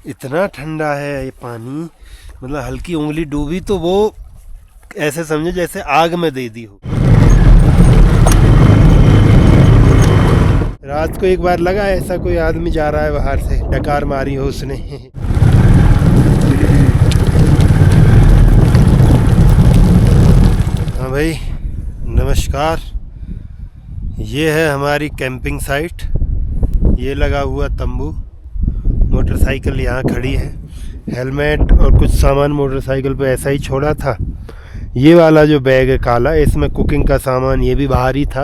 इतना ठंडा है ये पानी, मतलब हल्की उंगली डूबी तो वो ऐसे समझे जैसे आग में दे दी हो। रात को एक बार लगा ऐसा कोई आदमी जा रहा है बाहर से, डकार मारी हो उसने। हाँ भाई, नमस्कार। ये है हमारी कैंपिंग साइट। ये लगा हुआ तंबू, मोटरसाइकिल यहाँ खड़ी है, हेलमेट और कुछ सामान मोटरसाइकिल पे ऐसा ही छोड़ा था। ये वाला जो बैग है काला, इसमें कुकिंग का सामान, ये भी बाहर ही था।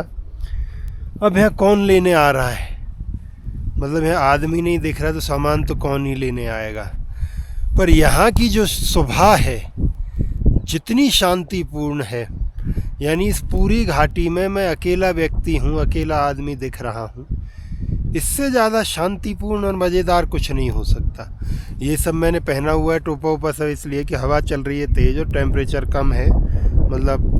अब यहाँ कौन लेने आ रहा है, मतलब यहाँ आदमी नहीं दिख रहा तो सामान तो कौन ही लेने आएगा। पर यहाँ की जो सुबह है जितनी शांतिपूर्ण है, यानी इस पूरी घाटी में मैं अकेला व्यक्ति हूँ, अकेला आदमी दिख रहा हूँ। इससे ज़्यादा शांतिपूर्ण और मज़ेदार कुछ नहीं हो सकता। ये सब मैंने पहना हुआ है टोपा वोपा सब इसलिए कि हवा चल रही है तेज़ और टेम्परेचर कम है, मतलब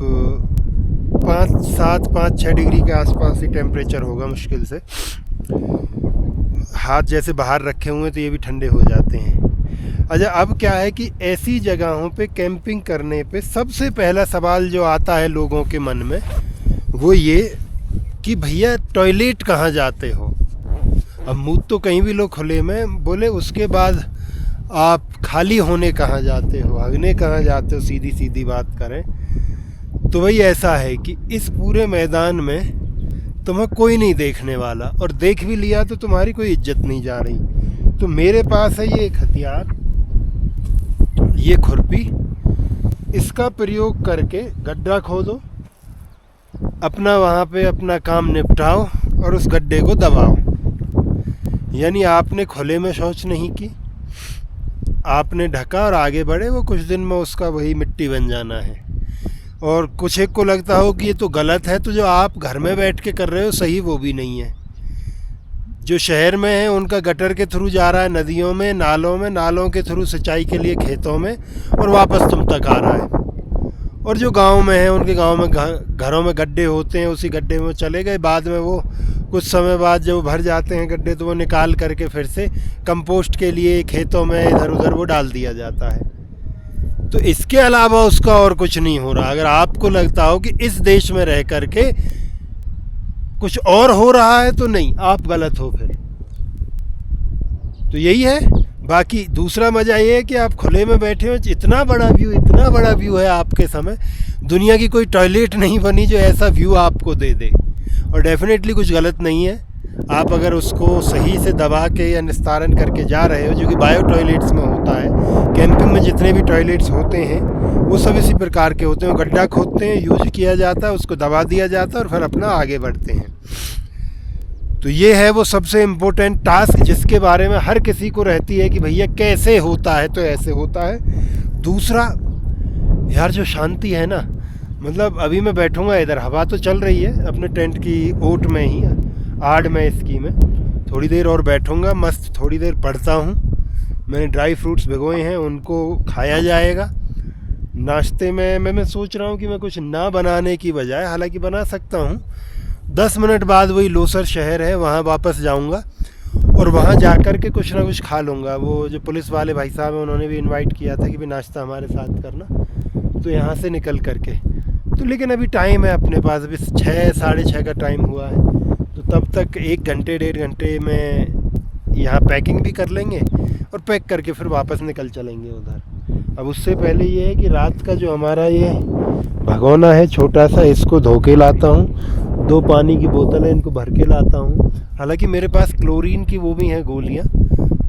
5-6 डिग्री के आसपास ही टेम्परेचर होगा मुश्किल से। हाथ जैसे बाहर रखे हुए हैं तो ये भी ठंडे हो जाते हैं। अच्छा, अब क्या है कि ऐसी जगहों पे कैंपिंग करने पे सबसे पहला सवाल जो आता है लोगों के मन में वो ये कि भैया टॉयलेट कहाँ जाते हो। अब मुँह तो कहीं भी लोग खुले में बोले, उसके बाद आप खाली होने कहाँ जाते हो, हगने कहाँ जाते हो, सीधी सीधी बात करें तो वही ऐसा है कि इस पूरे मैदान में तुम्हें कोई नहीं देखने वाला, और देख भी लिया तो तुम्हारी कोई इज्जत नहीं जा रही। तो मेरे पास है ये एक हथियार, ये खुरपी। इसका प्रयोग करके गड्ढा खोदो, अपना वहाँ पे अपना काम निपटाओ और उस गड्ढे को दबाओ। यानी आपने खुले में शौच नहीं की, आपने ढका और आगे बढ़े। वो कुछ दिन में उसका वही मिट्टी बन जाना है। और कुछ एक को लगता हो कि ये तो गलत है, तो जो आप घर में बैठ के कर रहे हो सही वो भी नहीं है। जो शहर में है उनका गटर के थ्रू जा रहा है नदियों में, नालों के थ्रू सिंचाई के लिए खेतों में, और वापस तुम तक आ रहा है। और जो गांव में है उनके गांव में घरों में गड्ढे होते हैं, उसी गड्ढे में चले गए। बाद में वो कुछ समय बाद जब भर जाते हैं गड्ढे तो वो निकाल करके फिर से कंपोस्ट के लिए खेतों में इधर उधर वो डाल दिया जाता है। तो इसके अलावा उसका और कुछ नहीं हो रहा। अगर आपको लगता हो कि इस देश में रह करके कुछ और हो रहा है तो नहीं, आप गलत हो फिर। तो यही है। बाकी दूसरा मज़ा ये है कि आप खुले में बैठे हो, इतना बड़ा व्यू है आपके समय। दुनिया की कोई टॉयलेट नहीं बनी जो ऐसा व्यू आपको दे दे। और डेफिनेटली कुछ गलत नहीं है। आप अगर उसको सही से दबा के या निस्तारण करके जा रहे हो, जो कि बायो टॉयलेट्स में होता है। कैंपिंग में जितने भी टॉयलेट्स होते हैं वो सब इसी प्रकार के होते हैं। गड्ढा खोदते हैं, यूज किया जाता है, उसको दबा दिया जाता है और फिर अपना आगे बढ़ते हैं। तो ये है वो सबसे इम्पोर्टेंट टास्क जिसके बारे में हर किसी को रहती है कि भैया कैसे होता है, तो ऐसे होता है। दूसरा यार, जो शांति है ना, मतलब अभी मैं बैठूंगा इधर, हवा तो चल रही है अपने टेंट की ओट में ही, आड़ में इसकी में थोड़ी देर और बैठूंगा, मस्त थोड़ी देर पढ़ता हूँ। मैंने ड्राई फ्रूट्स भिगोए हैं, उनको खाया जाएगा। नाश्ते में मैं सोच रहा हूँ कि मैं कुछ ना बनाने की बजाय, हालांकि बना सकता हूँ, 10 मिनट बाद वही लोसर शहर है वहाँ वापस जाऊँगा और वहाँ जाकर के कुछ ना कुछ खा लूँगा। वो जो पुलिस वाले भाई साहब हैं उन्होंने भी इनवाइट किया था कि भी नाश्ता हमारे साथ करना, तो यहाँ से निकल करके तो, लेकिन अभी टाइम है अपने पास, अभी 6-6:30 का टाइम हुआ है। तो तब तक 1 घंटे 1.5 घंटे में यहाँ पैकिंग भी कर लेंगे और पैक करके फिर वापस निकल चलेंगे उधर। अब उससे पहले ये है कि रात का जो हमारा ये भगोना है छोटा सा, इसको धो के लाता हूँ। 2 पानी की बोतल है, इनको भर के लाता हूँ। हालांकि मेरे पास क्लोरीन की वो भी हैं गोलियाँ,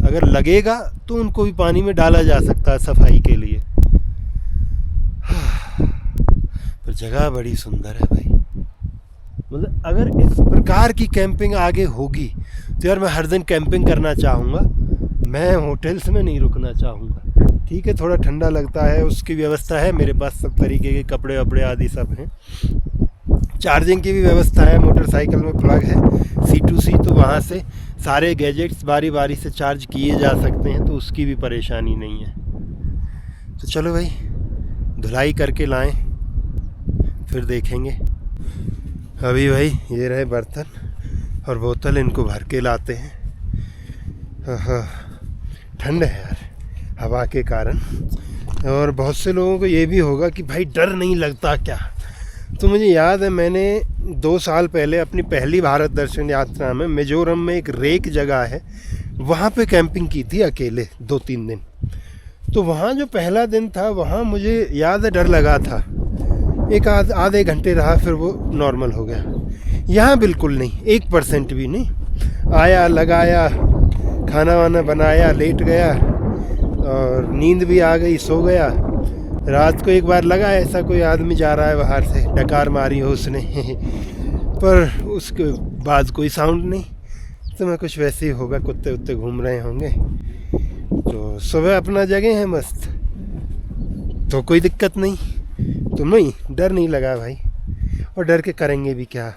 अगर लगेगा तो उनको भी पानी में डाला जा सकता है सफाई के लिए। पर जगह बड़ी सुंदर है भाई। मतलब अगर इस प्रकार की कैंपिंग आगे होगी तो यार मैं हर दिन कैंपिंग करना चाहूँगा। मैं होटल्स में नहीं रुकना चाहूँगा। ठीक है, थोड़ा ठंडा लगता है, उसकी व्यवस्था है मेरे पास, सब तरीके के कपड़े वपड़े आदि सब हैं। चार्जिंग की भी व्यवस्था है, मोटरसाइकिल में प्लग है C2C, तो वहाँ से सारे गैजेट्स बारी बारी से चार्ज किए जा सकते हैं, तो उसकी भी परेशानी नहीं है। तो चलो भाई, धुलाई करके लाएं फिर देखेंगे। अभी भाई ये रहे बर्तन और बोतल, इनको भर के लाते हैं। हाँ, ठंड है यार हवा के कारण। और बहुत से लोगों को ये भी होगा कि भाई डर नहीं लगता क्या। तो मुझे याद है मैंने 2 साल पहले अपनी पहली भारत दर्शन यात्रा में मिजोरम में एक रेक जगह है, वहाँ पे कैंपिंग की थी अकेले 2-3 दिन। तो वहाँ जो पहला दिन था वहाँ मुझे याद है डर लगा था, एक आधे घंटे रहा फिर वो नॉर्मल हो गया। यहाँ बिल्कुल नहीं, 1% भी नहीं। आया, लगाया, खाना वाना बनाया, लेट गया और नींद भी आ गई, सो गया। रात को एक बार लगा ऐसा कोई आदमी जा रहा है बाहर से, डकार मारी हो उसने पर उसके बाद कोई साउंड नहीं। तो मैं कुछ वैसे ही होगा, कुत्ते उत्ते घूम रहे होंगे। तो सुबह अपना जगह है मस्त, तो कोई दिक्कत नहीं। तो नहीं, डर नहीं लगा भाई। और डर के करेंगे भी क्या,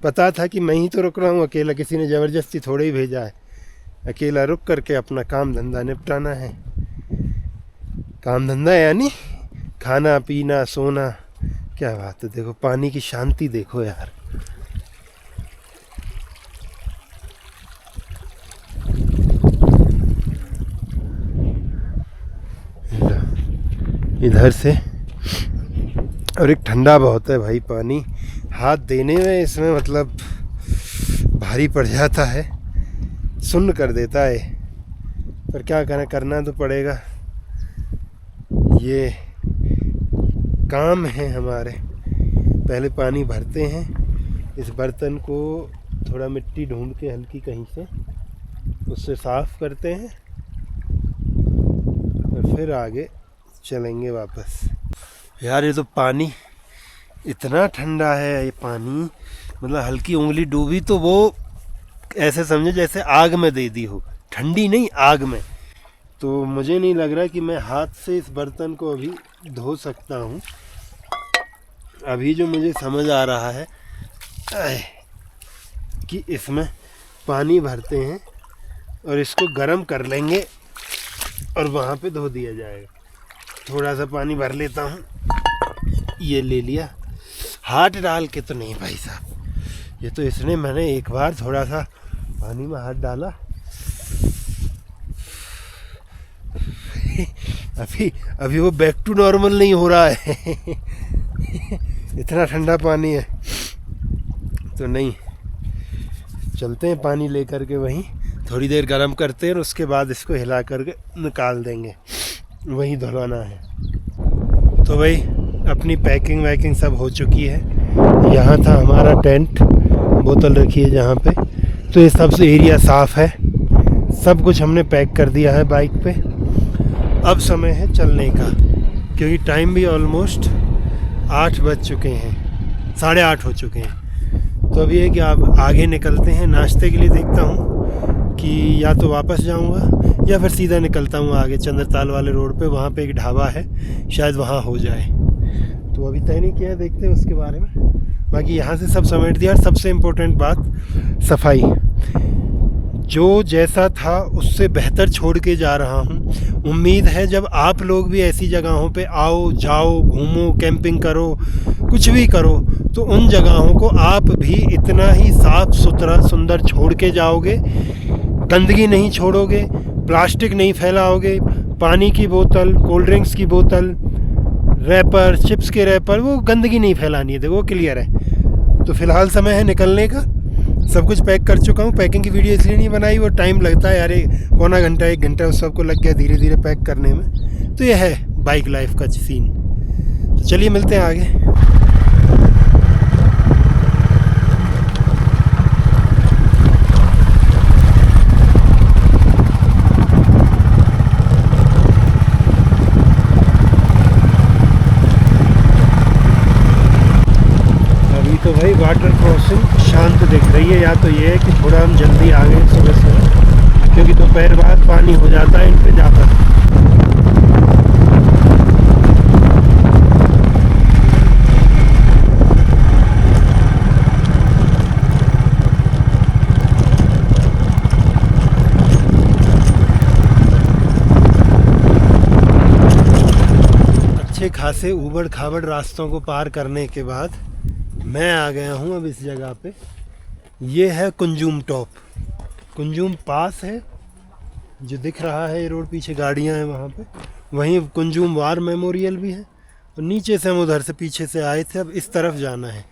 पता था कि मैं ही तो रुक रहा हूँ अकेला, किसी ने ज़बरदस्ती थोड़े ही भेजा है। अकेला रुक करके अपना काम धंधा निपटाना है। काम धंधा यानी खाना पीना सोना। क्या बात है, देखो पानी की शांति देखो यार। इधर से, और एक ठंडा बहुत है भाई पानी, हाथ देने में इसमें मतलब भारी पड़ जाता है, सुन्न कर देता है। पर क्या करना तो पड़ेगा, ये काम है हमारे। पहले पानी भरते हैं, इस बर्तन को थोड़ा मिट्टी ढूंढ के हल्की कहीं से उससे साफ़ करते हैं और फिर आगे चलेंगे वापस। यार ये तो पानी इतना ठंडा है, ये पानी मतलब हल्की उंगली डूबी तो वो ऐसे समझे जैसे आग में दे दी हो, ठंडी नहीं आग में। तो मुझे नहीं लग रहा कि मैं हाथ से इस बर्तन को अभी धो सकता हूँ। अभी जो मुझे समझ आ रहा है कि इसमें पानी भरते हैं और इसको गर्म कर लेंगे और वहाँ पे धो दिया जाएगा। थोड़ा सा पानी भर लेता हूँ, ये ले लिया। हाथ डाल के तो नहीं भाई साहब, ये तो इसने मैंने एक बार थोड़ा सा पानी में हाथ डाला, अभी वो बैक टू नॉर्मल नहीं हो रहा है इतना ठंडा पानी है। तो नहीं, चलते हैं पानी लेकर के वहीं थोड़ी देर गर्म करते हैं और उसके बाद इसको हिला करके निकाल देंगे, वहीं धुलवाना है। तो भाई अपनी पैकिंग वैकिंग सब हो चुकी है। यहाँ था हमारा टेंट, बोतल रखी है जहाँ पे। तो ये सब एरिया साफ़ है, सब कुछ हमने पैक कर दिया है बाइक पे। अब समय है चलने का, क्योंकि टाइम भी ऑलमोस्ट 8 बज चुके हैं, 8:30 हो चुके हैं। तो अब ये है कि आप आगे निकलते हैं। नाश्ते के लिए देखता हूँ कि या तो वापस जाऊँगा या फिर सीधा निकलता हूँ आगे चंद्रताल वाले रोड पे, वहाँ पे एक ढाबा है, शायद वहाँ हो जाए। तो अभी तय नहीं किया, देखते हैं उसके बारे में। बाकी यहाँ से सब समेट दिया। और सबसे इम्पोर्टेंट बात, सफाई। जो जैसा था उससे बेहतर छोड़ के जा रहा हूँ। उम्मीद है जब आप लोग भी ऐसी जगहों पे आओ, जाओ, घूमो, कैंपिंग करो, कुछ भी करो, तो उन जगहों को आप भी इतना ही साफ़ सुथरा सुंदर छोड़ के जाओगे। गंदगी नहीं छोड़ोगे, प्लास्टिक नहीं फैलाओगे, पानी की बोतल, कोल्ड ड्रिंक्स की बोतल, रैपर, चिप्स के रैपर, वो गंदगी नहीं फैलानी है। देखो वो क्लियर है। तो फ़िलहाल समय है निकलने का। सब कुछ पैक कर चुका हूँ। पैकिंग की वीडियो इसलिए नहीं बनाई, वो टाइम लगता है यार, पौना घंटा 1 घंटा उस सबको लग गया धीरे धीरे पैक करने में। तो यह है बाइक लाइफ का सीन। तो चलिए मिलते हैं आगे। तो भाई वाटर क्रॉसिंग शांत दिख रही है, या तो ये है कि थोड़ा हम जल्दी आ गए सुबह सुबह, क्योंकि दोपहर बाद पानी हो जाता है इन पे ज़्यादा। अच्छे खासे ऊबड़ खाबड़ रास्तों को पार करने के बाद मैं आ गया हूँ अब इस जगह पे। ये है कुंजुम टॉप, कुंजुम पास है जो दिख रहा है ये रोड, पीछे गाड़ियाँ हैं वहाँ पे, वहीं कुंजुम वार मेमोरियल भी है। और नीचे से हम उधर से पीछे से आए थे, अब इस तरफ जाना है।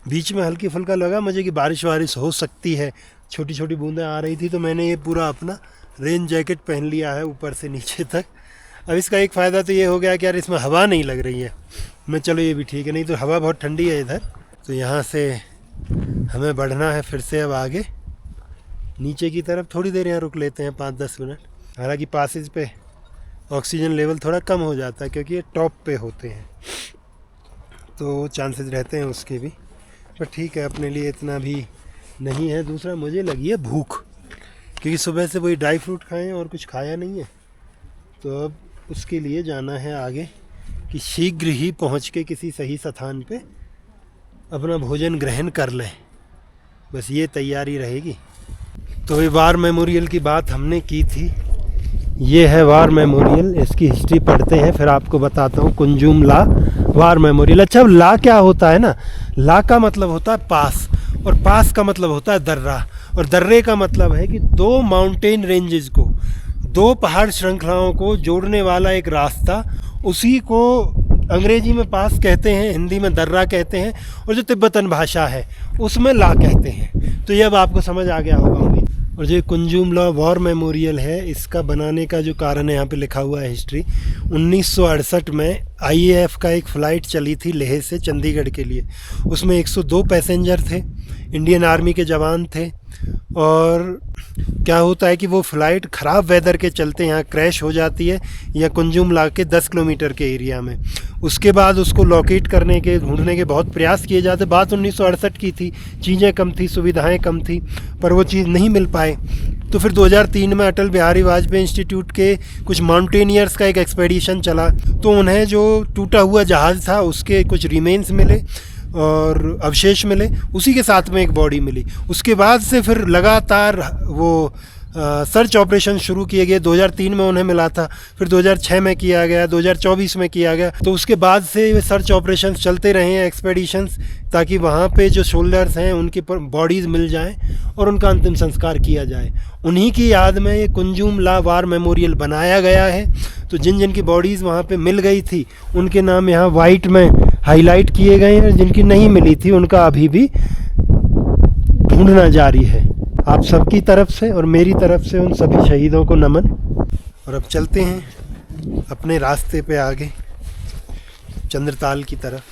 बीच में हल्की फुल्का लगा मुझे कि बारिश वारिश हो सकती है, छोटी छोटी बूंदें आ रही थी, तो मैंने ये पूरा अपना रेन जैकेट पहन लिया है ऊपर से नीचे तक। अब इसका एक फ़ायदा तो ये हो गया कि यार इसमें हवा नहीं लग रही है। मैं चलो ये भी ठीक है, नहीं तो हवा बहुत ठंडी है इधर। तो यहाँ से हमें बढ़ना है फिर से अब आगे नीचे की तरफ। थोड़ी देर यहाँ रुक लेते हैं 5-10 मिनट। हालांकि पासेज पे ऑक्सीजन लेवल थोड़ा कम हो जाता है क्योंकि ये टॉप पे होते हैं, तो चांसेस रहते हैं उसके भी, पर ठीक है अपने लिए इतना भी नहीं है। दूसरा मुझे लगी है भूख, क्योंकि सुबह से वही ड्राई फ्रूट खाए और कुछ खाया नहीं है। तो अब उसके लिए जाना है आगे कि शीघ्र ही पहुँच के किसी सही स्थान पे अपना भोजन ग्रहण कर लें, बस ये तैयारी रहेगी। तो ये वार मेमोरियल की बात हमने की थी, ये है वार मेमोरियल। इसकी हिस्ट्री पढ़ते हैं फिर आपको बताता हूँ। कुंजुम ला वार मेमोरियल। अच्छा, अब ला क्या होता है ना, ला का मतलब होता है पास, और पास का मतलब होता है दर्रा, और दर्रे का मतलब है कि दो माउंटेन रेंजेस को, दो पहाड़ श्रृंखलाओं को जोड़ने वाला एक रास्ता। उसी को अंग्रेजी में पास कहते हैं, हिंदी में दर्रा कहते हैं, और जो तिब्बतन भाषा है उसमें ला कहते हैं। तो ये अब आपको समझ आ गया होगा उम्मीद। और जो कुंजुम ला वॉर मेमोरियल है, इसका बनाने का जो कारण है यहाँ पे लिखा हुआ है हिस्ट्री। 1968 में आईएएफ का एक फ़्लाइट चली थी लेह से चंडीगढ़ के लिए। उसमें 102 पैसेंजर थे, इंडियन आर्मी के जवान थे। और क्या होता है कि वो फ़्लाइट ख़राब वेदर के चलते यहाँ क्रैश हो जाती है, या कुंजुम ला के 10 किलोमीटर के एरिया में। उसके बाद उसको लोकेट करने के, ढूंढने के बहुत प्रयास किए जाते। बात 1968 की थी, चीज़ें कम थी, सुविधाएं कम थी, पर वो चीज़ नहीं मिल पाए। तो फिर 2003 में अटल बिहारी वाजपेयी इंस्टीट्यूट के कुछ माउंटेनियर्स का एक एक्सपेडिशन चला, तो उन्हें जो टूटा हुआ जहाज़ था उसके कुछ रिमेन्स मिले और अवशेष मिले, उसी के साथ में एक बॉडी मिली। उसके बाद से फिर लगातार वो सर्च ऑपरेशन शुरू किए गए। 2003 में उन्हें मिला था, फिर 2006 में किया गया, 2024 में किया गया। तो उसके बाद से सर्च ऑपरेशन चलते रहे हैं, एक्सपेडिशंस, ताकि वहाँ पे जो शोल्डर्स हैं उनकी बॉडीज़ मिल जाएं और उनका अंतिम संस्कार किया जाए। उन्हीं की याद में ये कुंजुम ला वार मेमोरियल बनाया गया है। तो जिन जिन की बॉडीज़ वहाँ पे मिल गई थी उनके नाम यहाँ वाइट में हाईलाइट किए गए हैं, और जिनकी नहीं मिली थी उनका अभी भी ढूंढना जारी है। आप सबकी तरफ से और मेरी तरफ से उन सभी शहीदों को नमन। और अब चलते हैं अपने रास्ते पे आगे चंद्रताल की तरफ।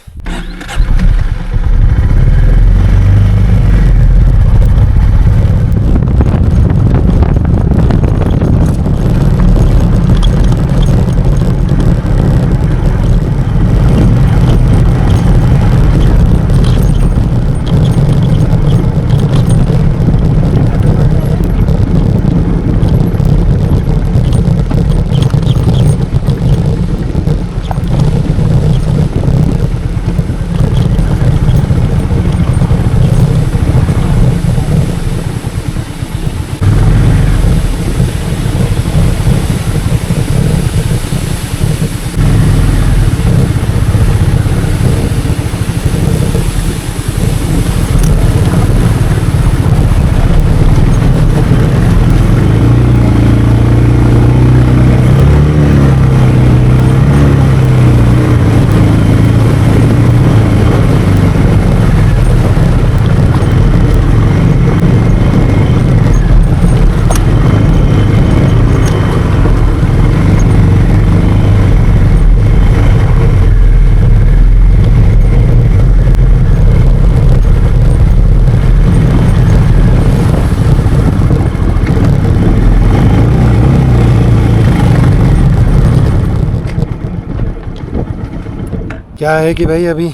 क्या है कि भाई अभी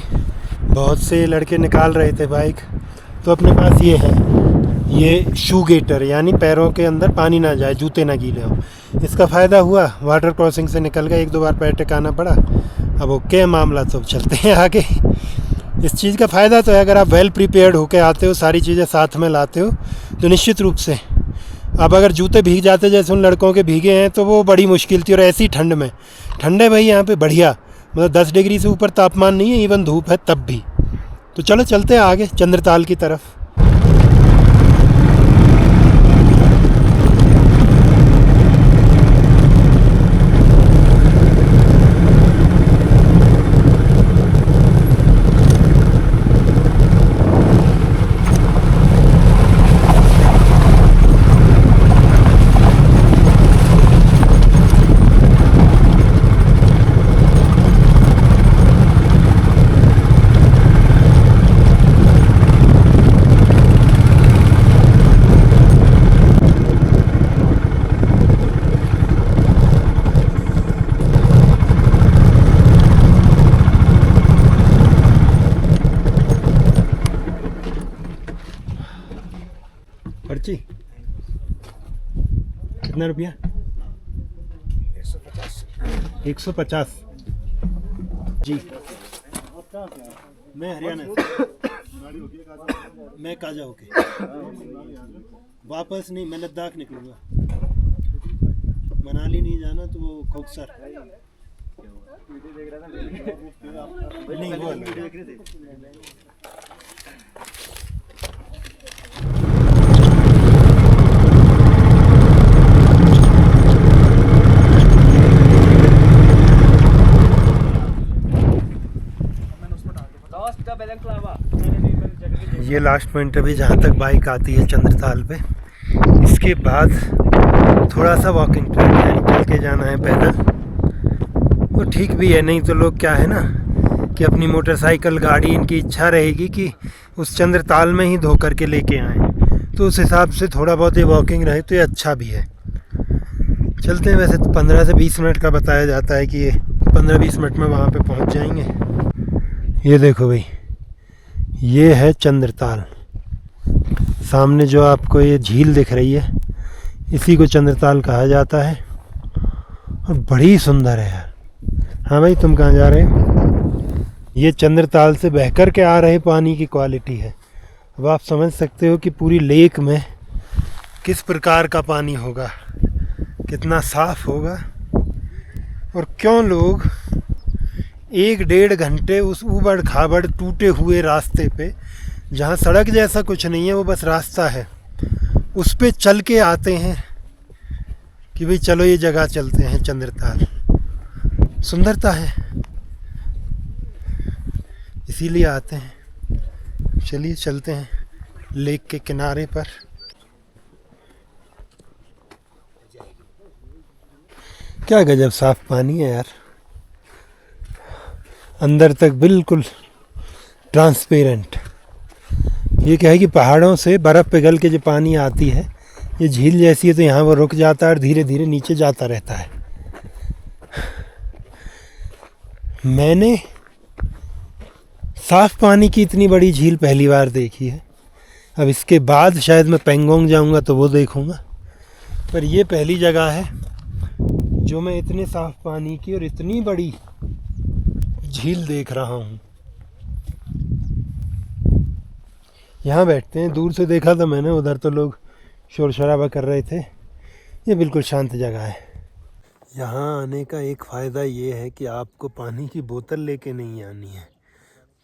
बहुत से लड़के निकाल रहे थे बाइक, तो अपने पास ये है, ये शू गेटर, यानी पैरों के अंदर पानी ना जाए, जूते ना गीले हों। इसका फ़ायदा हुआ, वाटर क्रॉसिंग से निकल गए, 1-2 बार पैर टिकाना पड़ा। अब ओके मामला, तो चलते हैं आगे। इस चीज़ का फ़ायदा तो है, अगर आप वेल प्रिपेयर्ड होकर आते हो, सारी चीज़ें साथ में लाते हो, तो निश्चित रूप से अब अगर जूते भीग जाते जैसे उन लड़कों के भीगे हैं तो वो बड़ी मुश्किल थी। और ऐसी ठंड में, ठंड है भाई यहाँ पे बढ़िया, मतलब 10 डिग्री से ऊपर तापमान नहीं है, इवन धूप है तब भी। तो चलो चलते हैं आगे चंद्रताल की तरफ। कितना रुपया? 150 जी। मैं हरियाणा से, मैं काजा होके वापस नहीं, मैं लद्दाख निकलूँगा। मनाली नहीं जाना तो वो कोकसर नहीं वो ये लास्ट पॉइंट अभी जहाँ तक बाइक आती है चंद्रताल पे। इसके बाद थोड़ा सा वॉकिंग ट्रैक है, चल के जाना है पैदल। वो ठीक भी है, नहीं तो लोग क्या है ना कि अपनी मोटरसाइकिल गाड़ी इनकी इच्छा रहेगी कि उस चंद्रताल में ही धो करके लेके आएँ, तो उस हिसाब से थोड़ा बहुत ये वॉकिंग रहे तो ये अच्छा भी है। चलते हैं। वैसे तो 15 से 20 मिनट का बताया जाता है कि ये 15-20 मिनट में वहाँ पे पहुँच जाएंगे। ये देखो भाई, ये है चंद्रताल। सामने जो आपको ये झील दिख रही है, इसी को चंद्रताल कहा जाता है और बड़ी सुंदर है यार। हाँ भाई, तुम कहाँ जा रहे हो? ये चंद्रताल से बहकर के आ रहे पानी की क्वालिटी है। अब आप समझ सकते हो कि पूरी लेक में किस प्रकार का पानी होगा, कितना साफ होगा, और क्यों लोग 1-1.5 घंटे उस ऊबड़ खाबड़ टूटे हुए रास्ते पे, जहाँ सड़क जैसा कुछ नहीं है, वो बस रास्ता है, उस पे चल के आते हैं कि भाई चलो ये जगह चलते हैं चंद्रताल। सुंदरता है, इसीलिए आते हैं। चलिए चलते हैं लेक के किनारे पर। क्या गजब साफ पानी है यार, अंदर तक बिल्कुल ट्रांसपेरेंट। ये क्या है कि पहाड़ों से बर्फ़ पिघल के जो पानी आती है, ये झील जैसी है, तो यहाँ वो रुक जाता है और धीरे धीरे नीचे जाता रहता है। मैंने साफ पानी की इतनी बड़ी झील पहली बार देखी है। अब इसके बाद शायद मैं पेंगोंग जाऊँगा तो वो देखूँगा, पर ये पहली जगह है जो मैं इतने साफ पानी की और इतनी बड़ी झील देख रहा हूँ। यहाँ बैठते हैं। दूर से देखा था मैंने, उधर तो लोग शोर शराबा कर रहे थे। ये बिल्कुल शांत जगह है। यहाँ आने का एक फ़ायदा ये है कि आपको पानी की बोतल लेके नहीं आनी है।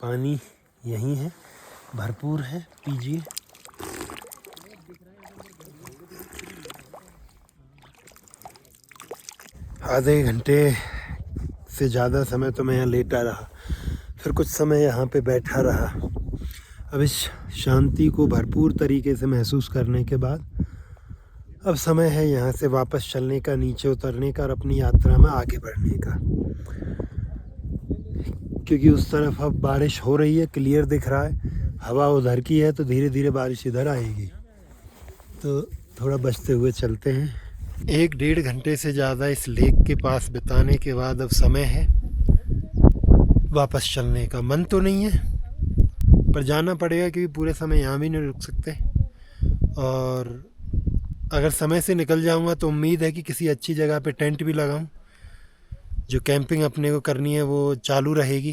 पानी यहीं है, भरपूर है, पीजिए। आधे घंटे से ज़्यादा समय तो मैं यहाँ लेटा रहा, फिर कुछ समय यहाँ पे बैठा रहा। अब इस शांति को भरपूर तरीके से महसूस करने के बाद अब समय है यहाँ से वापस चलने का, नीचे उतरने का और अपनी यात्रा में आगे बढ़ने का। क्योंकि उस तरफ अब बारिश हो रही है, क्लियर दिख रहा है, हवा उधर की है, तो धीरे धीरे बारिश इधर आएगी। तो थोड़ा बचते हुए चलते हैं। 1-1.5 घंटे से ज़्यादा इस लेक के पास बिताने के बाद अब समय है वापस चलने का। मन तो नहीं है, पर जाना पड़ेगा, क्योंकि पूरे समय यहाँ भी नहीं रुक सकते। और अगर समय से निकल जाऊँगा तो उम्मीद है कि किसी अच्छी जगह पे टेंट भी लगाऊँ। जो कैंपिंग अपने को करनी है वो चालू रहेगी,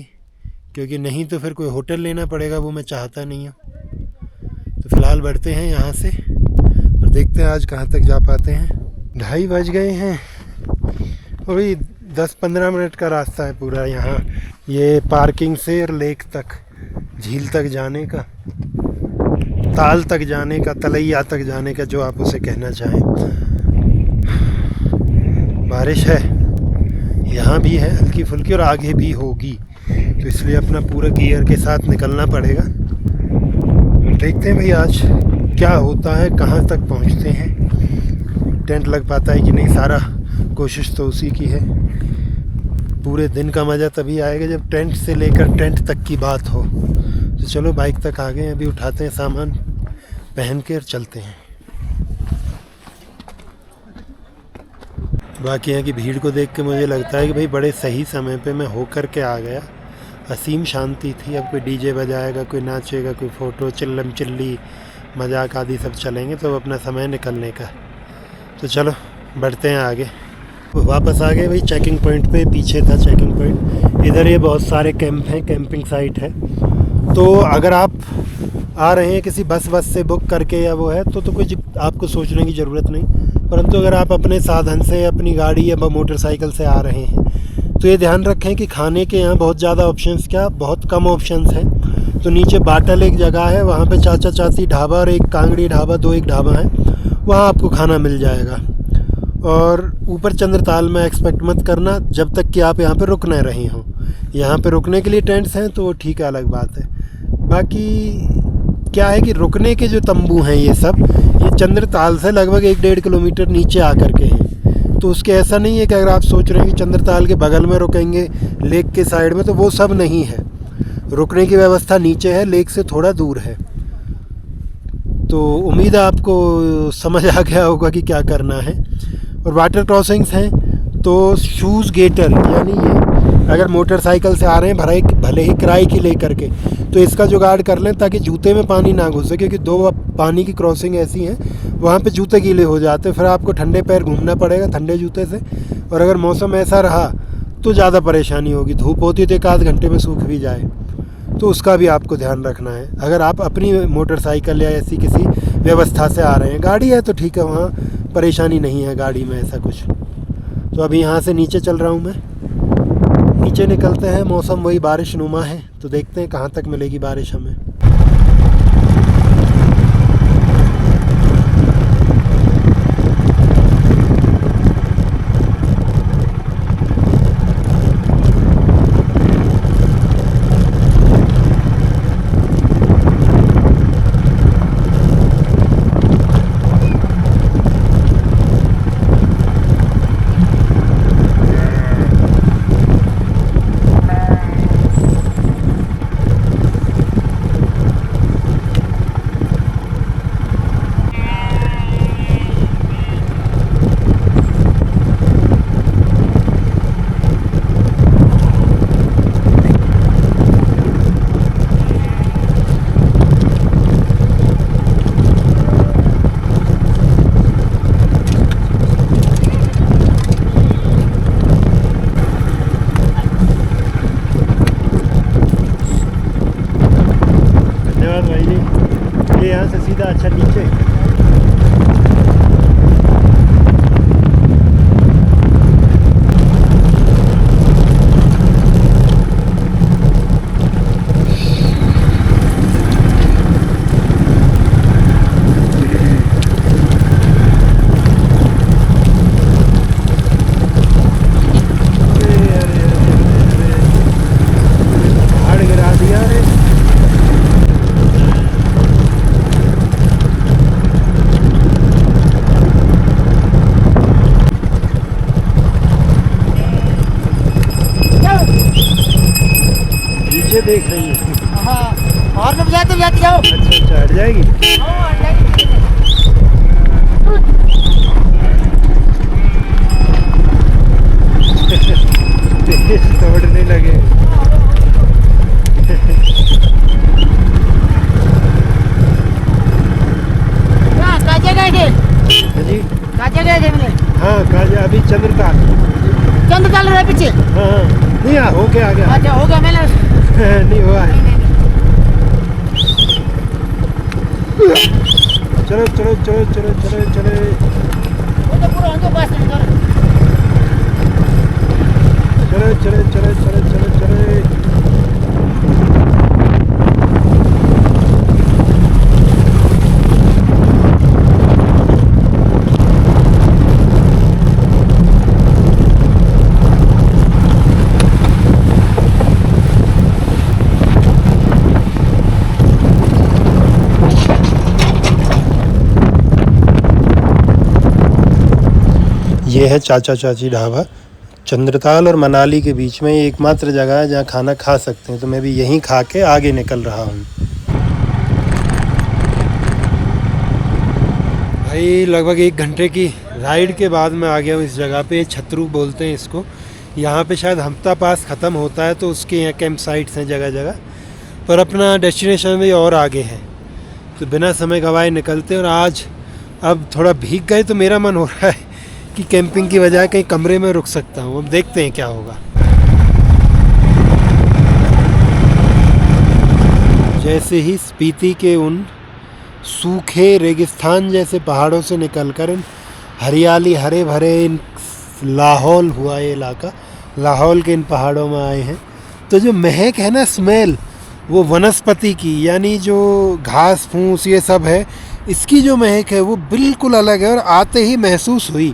क्योंकि नहीं तो फिर कोई होटल लेना पड़ेगा, वो मैं चाहता नहीं हूँ। तो फ़िलहाल बढ़ते हैं यहाँ से और देखते हैं आज कहाँ तक जा पाते हैं। 2:30 बज गए हैं, वही 10-15 मिनट का रास्ता है पूरा यहाँ, ये पार्किंग से और लेक तक, झील तक जाने का, ताल तक जाने का, तलैया तक जाने का, जो आप उसे कहना चाहें। बारिश है, यहाँ भी है हल्की फुल्की और आगे भी होगी, तो इसलिए अपना पूरा गियर के साथ निकलना पड़ेगा। देखते हैं भाई आज क्या होता है, कहाँ तक पहुँचते हैं, टेंट लग पाता है कि नहीं। सारा कोशिश तो उसी की है। पूरे दिन का मज़ा तभी आएगा जब टेंट से लेकर टेंट तक की बात हो। तो चलो बाइक तक आ गए, अभी उठाते हैं सामान, पहन के और चलते हैं। बाकी यहाँ की भीड़ को देख के मुझे लगता है कि भाई बड़े सही समय पे मैं होकर के आ गया। असीम शांति थी। अब कोई डीजे बजाएगा, कोई नाचेगा, कोई फ़ोटो, चिल्लम चिल्ली, मजाक आदि सब चलेंगे, तो अपना समय निकलने का। तो चलो बढ़ते हैं आगे। वापस आ गए भाई चेकिंग पॉइंट पे। पीछे था चेकिंग पॉइंट, इधर ये बहुत सारे कैंप हैं, कैंपिंग साइट है। तो अगर आप आ रहे हैं किसी बस से बुक करके या वो है तो कुछ आपको सोचने की ज़रूरत नहीं। परंतु अगर आप अपने साधन से, अपनी गाड़ी या मोटरसाइकिल से आ रहे हैं तो ये ध्यान रखें कि खाने के यहाँ बहुत ज़्यादा ऑप्शंस, क्या बहुत कम ऑप्शंस हैं। तो नीचे बाटल एक जगह है, वहाँ पे चाचा चाची ढाबा और एक कांगड़ी ढाबा, दो एक ढाबा है, वहाँ आपको खाना मिल जाएगा। और ऊपर चंद्रताल में एक्सपेक्ट मत करना जब तक कि आप यहाँ पे रुक न रहे हों। यहाँ पे रुकने के लिए टेंट्स हैं तो ठीक है, अलग बात है। बाकी क्या है कि रुकने के जो तंबू हैं ये सब, ये चंद्रताल से लगभग 1-1.5 किलोमीटर नीचे आकर के हैं। तो उसके ऐसा नहीं है कि अगर आप सोच रहे हैं कि चंद्रताल के बगल में रुकेंगे लेक के साइड में, तो वो सब नहीं है। रुकने की व्यवस्था नीचे है, लेक से थोड़ा दूर है। तो उम्मीद है आपको समझ आ गया होगा कि क्या करना है। और वाटर क्रॉसिंग्स हैं तो शूज़ गेटर, यानी ये अगर मोटरसाइकिल से आ रहे हैं भले ही किराए की ले करके, तो इसका जुगाड़ कर लें ताकि जूते में पानी ना घुसे, क्योंकि 2 पानी की क्रॉसिंग ऐसी हैं वहाँ पे जूते गीले हो जाते हैं, फिर आपको ठंडे पैर घूमना पड़ेगा ठंडे जूते से। और अगर मौसम ऐसा रहा तो ज़्यादा परेशानी होगी, धूप होती तो 1-आध घंटे में सूख भी जाए, तो उसका भी आपको ध्यान रखना है। अगर आप अपनी मोटरसाइकिल या ऐसी किसी व्यवस्था से आ रहे हैं, गाड़ी है तो ठीक है, वहाँ परेशानी नहीं है गाड़ी में ऐसा कुछ। तो अभी यहाँ से नीचे चल रहा हूँ मैं, नीचे निकलते हैं। मौसम वही बारिश नुमा है, तो देखते हैं कहाँ तक मिलेगी बारिश हमें। यहाँ से सीधा अच्छा नीचे। देख रही है। हाँ, और न जाते जाओ। अच्छा हट जाएगी। तोड़ने लगे। काजे गए थे जी, काजे गए थे मैंने। हाँ काजे, अभी चंद्रताल रहे पीछे। हाँ नहीं, हो गया आ गया। अच्छा हो गया, मैंने नहीं हुआ है। चलो चलो चलो चलो चलो चलो, वो तो पूरा उनके पास नहीं कर। चलो चलो चलो चलो चलो चलो। ये है चाचा चाची ढाबा। चंद्रताल और मनाली के बीच में एकमात्र जगह है जहाँ खाना खा सकते हैं, तो मैं भी यहीं खा के आगे निकल रहा हूँ। भाई लगभग 1 घंटे की राइड के बाद मैं आ गया हूँ इस जगह पे। छतरू बोलते हैं इसको। यहाँ पे शायद हफ्ता पास ख़त्म होता है, तो उसके यहाँ कैंप साइट्स हैं जगह जगह, पर अपना डेस्टिनेशन भी और आगे है। तो बिना समय गवाए निकलते, और आज अब थोड़ा भीग गए तो मेरा मन हो रहा है कि कैंपिंग की बजाय कहीं कमरे में रुक सकता हूँ। अब देखते हैं क्या होगा। जैसे ही स्पीति के उन सूखे रेगिस्तान जैसे पहाड़ों से निकलकर इन हरियाली हरे भरे इन लाहौल हुआ ये इलाका, लाहौल के इन पहाड़ों में आए हैं, तो जो महक है ना, स्मेल, वो वनस्पति की, यानी जो घास फूस ये सब है, इसकी जो महक है वो बिल्कुल अलग है। और आते ही महसूस हुई,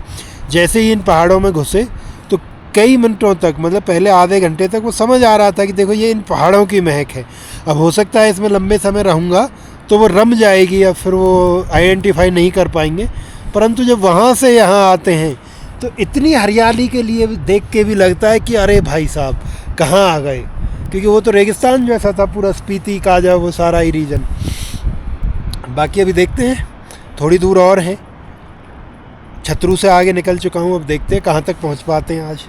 जैसे ही इन पहाड़ों में घुसे तो कई मिनटों तक, मतलब पहले आधे घंटे तक वो समझ आ रहा था कि देखो ये इन पहाड़ों की महक है। अब हो सकता है इसमें लंबे समय रहूँगा तो वो रम जाएगी या फिर वो आइडेंटिफाई नहीं कर पाएंगे, परंतु जब वहाँ से यहाँ आते हैं तो इतनी हरियाली के लिए देख के भी लगता है कि अरे भाई साहब कहाँ आ गए, क्योंकि वो तो रेगिस्तान जैसा था पूरा, स्पीति काजा वो सारा ही रीजन। बाकी अभी देखते हैं, थोड़ी दूर और है, छतरू से आगे निकल चुका हूँ, अब देखते हैं कहाँ तक पहुँच पाते हैं आज।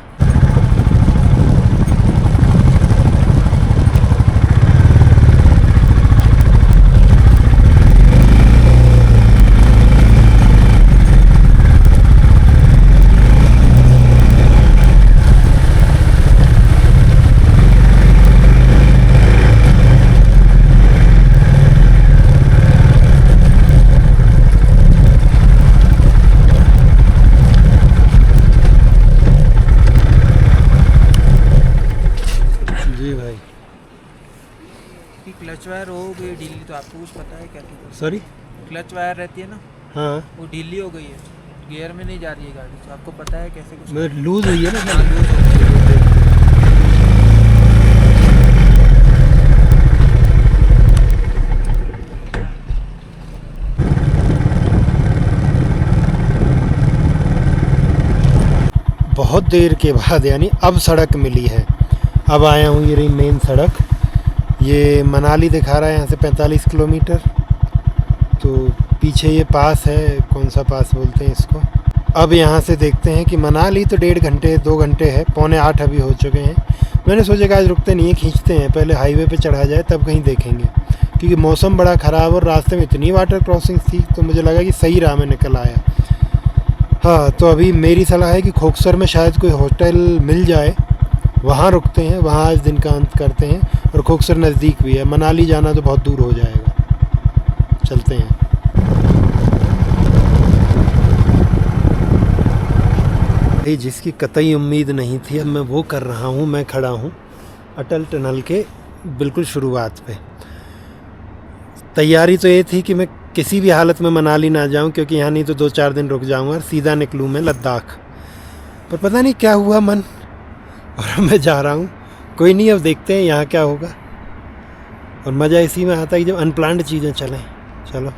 क्लच वायर हो गई ढीली, तो आपको कुछ पता है क्या? सॉरी, क्लच वायर रहती है ना, हाँ, वो ढीली हो गई है, गियर में नहीं जा रही है गाड़ी, तो आपको पता है कैसे कुछ? मतलब लूज हुई है ना। हाँ, लूज हो गई है। बहुत देर के बाद यानी अब सड़क मिली है। अब आया हूँ, ये रही मेन सड़क। ये मनाली दिखा रहा है यहाँ से 45 किलोमीटर। तो पीछे ये पास है, कौन सा पास बोलते हैं इसको। अब यहाँ से देखते हैं कि मनाली तो 1.5 घंटे 2 घंटे है, 7:45 अभी हो चुके हैं। मैंने सोचा कि आज रुकते नहीं है, खींचते हैं, पहले हाईवे पे चढ़ा जाए तब कहीं देखेंगे, क्योंकि मौसम बड़ा ख़राब और रास्ते में इतनी वाटर क्रॉसिंग थी, तो मुझे लगा कि सही राह में निकल आया। हाँ, तो अभी मेरी सलाह है कि खोखसर में शायद कोई होटल मिल जाए, वहाँ रुकते हैं, वहाँ आज दिन का अंत करते हैं। और खोखसर नज़दीक भी है, मनाली जाना तो बहुत दूर हो जाएगा। चलते हैं। भाई जिसकी कतई उम्मीद नहीं थी, अब मैं वो कर रहा हूँ। मैं खड़ा हूँ अटल टनल के बिल्कुल शुरुआत पे। तैयारी तो ये थी कि मैं किसी भी हालत में मनाली ना जाऊं, क्योंकि यहाँ नहीं तो 2-4 दिन रुक जाऊंगा और सीधा निकलूँ मैं लद्दाख। पर पता नहीं क्या हुआ मन, और मैं जा रहा हूँ। कोई नहीं, अब देखते हैं यहाँ क्या होगा। और मज़ा इसी में आता है कि जब अनप्लान्ड चीज़ें चलें। चलो।